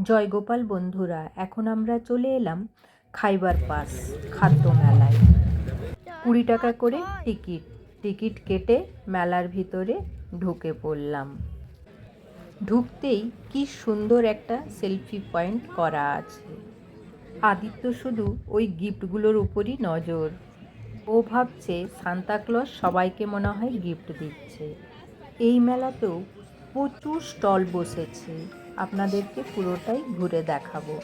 জয়গোপাল বন্ধুরা, এখন আমরা চলে এলাম খাইবার পাস খাদ্য মেলায়। 20 টাকা করে টিকিট কেটে মেলার ভিতরে ঢুকে পড়লাম। ঢুকতেই কি সুন্দর একটা সেলফি পয়েন্ট করা আছে। আদিত্য শুধু ওই গিফটগুলোর উপরই নজর। ও ভাবছে সান্তাক্লজ সবাইকে মনে হয় গিফট দিচ্ছে। এই মেলাতেও প্রচুর স্টল বসেছে, আপনাদেরকে পুরোটাই ঘুরে দেখাবো।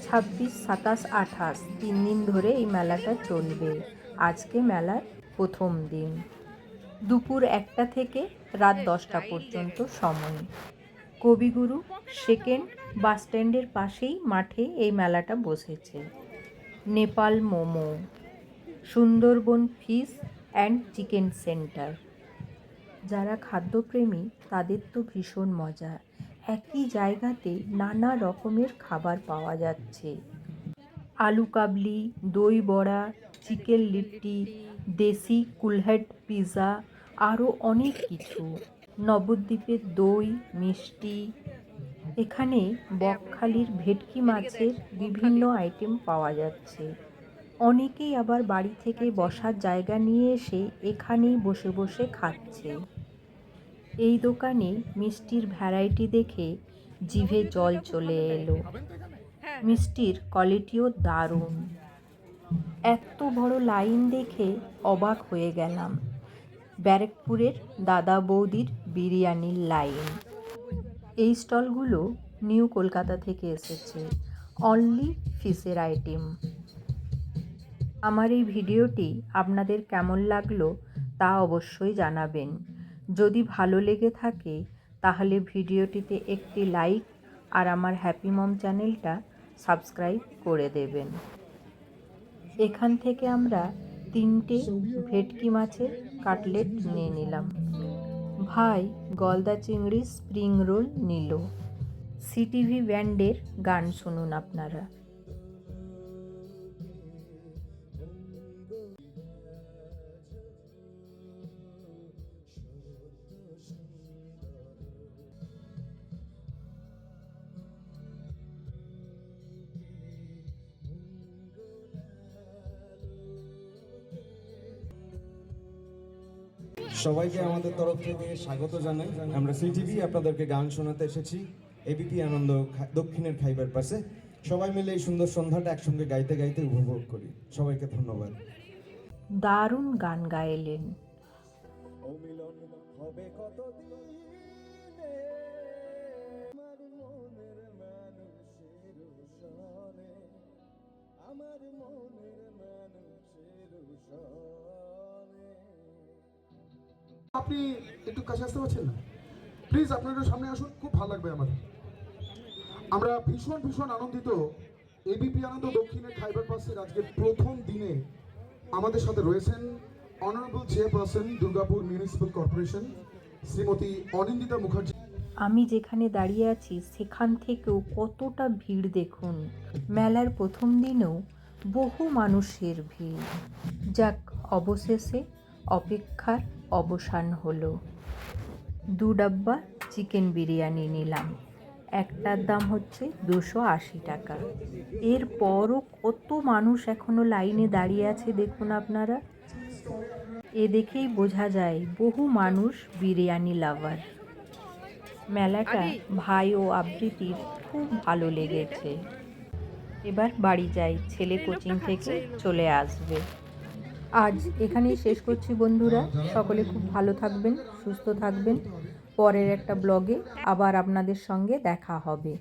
26, 27, 28 3 দিন ধরে এই মেলাটা চলবে। আজকে মেলার প্রথম দিন, দুপুর 1টা থেকে রাত 10টা পর্যন্ত সময়। কবিগুরু সেকেন্ড বাস স্ট্যান্ডের পাশেই মাঠে এই মেলাটা বসেছে। Nepal momo, Sundarban fish and chicken centre. যারা খাদ্যপ্রেমী তাদের তো ভীষণ মজা। একই জায়গাতে নানা রকমের খাবার পাওয়া যাচ্ছে। আলু কাবলি, দই বড়া, চিকেন লিট্টি, দেশি কুলহেড পিৎজা, আরও অনেক কিছু। নবদ্বীপের দই, মিষ্টি। এখানে বকখালির ভেটকি মাছের বিভিন্ন আইটেম পাওয়া যাচ্ছে। অনেকেই আবার বাড়ি থেকে বসার জায়গা নিয়ে এসে এখানেই বসে বসে খাচ্ছে। এই দোকানে মিষ্টির ভ্যারাইটি দেখে জিভে জল চলে এলো। মিষ্টির কোয়ালিটিও দারুণ। এত বড় লাইন দেখে অবাক হয়ে গেলাম। ব্যারাকপুরের দাদা বৌদির বিরিয়ানির লাইন। এই স্টলগুলো নিউ কলকাতা থেকে এসেছে। অনলি ফিশের আইটেম। আমার এই ভিডিওটি আপনাদের কেমন লাগলো তা অবশ্যই জানাবেন। যদি ভালো লেগে থাকে তাহলে ভিডিওটিতে একটি লাইক আর আমার হ্যাপি মম চ্যানেলটা সাবস্ক্রাইব করে দেবেন। এখান থেকে আমরা 3টে ভেটকি মাছের কাটলেট নিয়ে নিলাম। ভাই গলদা চিংড়ি স্প্রিং রোল নিল। সিটিভি ব্যান্ডের গান শুনুন আপনারা। সবাইকে আমাদের তরফ থেকে স্বাগত জানাই। আমরা সিটিভি আপনাদেরকে গান শোনাতে এসেছি এবিপি আনন্দ দক্ষিণের খাইবার পাশে। সবাই মিলে এই সুন্দর সন্ধ্যাটা একসঙ্গে গাইতে গাইতে উপভোগ করি। সবাইকে ধন্যবাদ। দারুণ গান গাইলেন। অমিলন হবে কতদিনে আমার মনের মানুষের সনে, আমার মনের মানুষের সনে। আপনি একটু কাছে আসতে পারছেন না? প্লিজ আপনারা একটু সামনে আসুন, খুব ভালো লাগবে আমাদের। আমরা ভীষণ আনন্দিত। এবিপি আনন্দ দক্ষিণের খাইবার পাসের আজকে প্রথম দিনে আমাদের সাথে রয়েছেন honourable chairperson Durgapur municipal corporation Shrimati Anindita Mukherjee. আমি যেখানে দাঁড়িয়ে আছি সেখান থেকেও কতটা ভিড় দেখুন। মেলার প্রথম দিনেও বহু মানুষের ভিড়। যাক, অবশেষে অপেক্ষার অবসান হলো। 2 ডাব্বা চিকেন বিরিয়ানি নিলাম। একটার দাম হচ্ছে 280 টাকা। এরপরও কত মানুষ এখনো লাইনে দাঁড়িয়ে আছে দেখুন আপনারা। এ দেখেই বোঝা যায় বহু মানুষ বিরিয়ানি লাভার। মেলাটা ভাই ও আবৃত্তির খুব ভালো লেগেছে। এবার বাড়ি যাই, ছেলে কোচিং থেকে চলে আসবে। আজ এখানেই শেষ করছি বন্ধুরা। সকলে খুব ভালো থাকবেন, সুস্থ থাকবেন। পরের একটা ব্লগে আবার আপনাদের সঙ্গে দেখা হবে।